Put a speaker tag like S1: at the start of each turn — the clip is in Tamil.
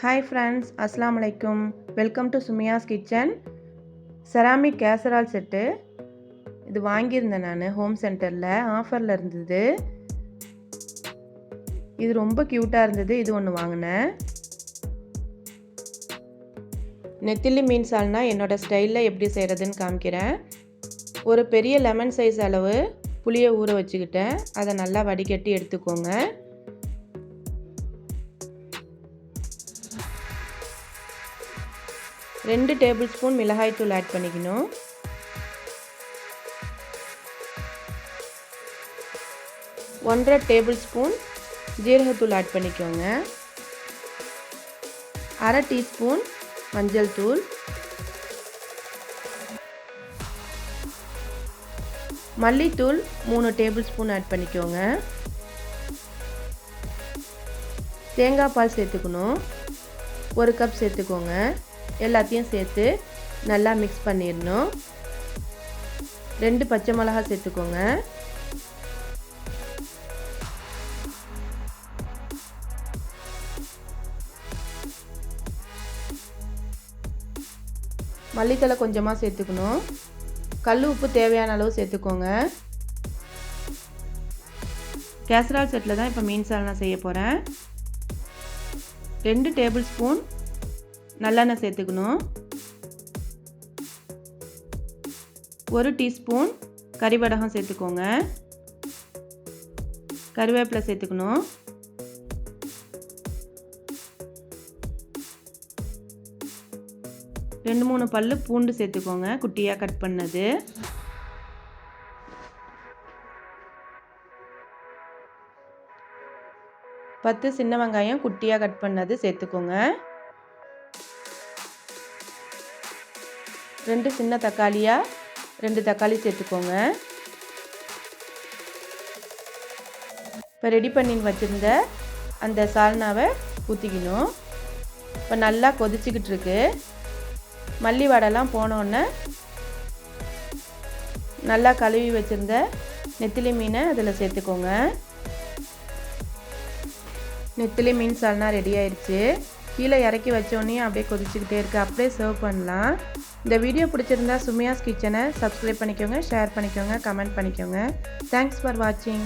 S1: Hi friends, Assalamu alaikum. Welcome to Sumiya's Kitchen. Ceramic casserole set இது வாங்கியிருந்தேன் நான் ஹோம் சென்டரில் ஆஃபரில் இருந்தது. இது ரொம்ப க்யூட்டாக இருந்தது. இது ஒன்று வாங்கினேன். நெத்திலி மீன் சால்னா என்னோடய ஸ்டைலில் எப்படி செய்கிறதுன்னு காமிக்கிறேன். ஒரு பெரிய லெமன் சைஸ் அளவு புளியை ஊற வச்சுக்கிட்டேன். அதை நல்லா வடிகட்டி எடுத்துக்கோங்க. 2 டேபிள் ஸ்பூன் மிளகாய் தூள் ஆட் பண்ணிக்கணும். 1.5 டேபிள் ஸ்பூன் ஜீரகத்தூள் ஆட் பண்ணிக்கோங்க. 1/2 டீஸ்பூன் மஞ்சள் தூள், மல்லித்தூள் 3 டேபிள் ஸ்பூன் ஆட் பண்ணிக்கோங்க. தேங்காய் பால் சேர்த்துக்கணும். 1 கப் சேர்த்துக்கோங்க. எல்லாத்தையும் சேர்த்து நல்லா மிக்ஸ் பண்ணிடணும். 2 பச்சை மிளகாய் சேர்த்துக்கோங்க. மல்லித்தலை கொஞ்சமாக சேர்த்துக்கணும். கல் உப்பு தேவையான அளவு சேர்த்துக்கோங்க. கேசரால் செட்டில் தான் இப்போ மீன் சால்னா செய்ய போகிறேன். 2 டேபிள் ஸ்பூன் நல்லெண்ணெய் சேர்த்துக்கணும். 1 டீஸ்பூன் கறிவடகம் சேர்த்துக்கோங்க. கறிவேப்பிலை சேர்த்துக்கணும். ரெண்டு 3 பல்லு பூண்டு சேர்த்துக்கோங்க, குட்டியாக கட் பண்ணது. பத்து சின்ன வெங்காயம் குட்டியாக கட் பண்ணது சேர்த்துக்கோங்க. 2 சின்ன தக்காளியாக 2 தக்காளி சேர்த்துக்கோங்க. இப்போ ரெடி பண்ணி வச்சுருந்த அந்த சால்னாவை ஊற்றிக்கணும். இப்போ நல்லா கொதிச்சுக்கிட்டு இருக்கு. மல்லி வடைலாம் போனோடனே நல்லா கழுவி வச்சுருந்த நெத்திலி மீனை அதில் சேர்த்துக்கோங்க. நெத்திலி மீன் சால்னா ரெடி ஆயிடுச்சு. கீழே இறக்கி வச்சோடனே அப்படியே கொதிச்சுக்கிட்டே இருக்குது. அப்படியே சர்வ் பண்ணலாம். இந்த வீடியோ பிடிச்சிருந்தா சுமியாஸ் கிச்சனை சப்ஸ்கிரைப் பண்ணிக்கோங்க, ஷேர் பண்ணிக்கோங்க, கமெண்ட் பண்ணிக்கோங்க. தேங்க்ஸ் ஃபார் வாட்சிங்.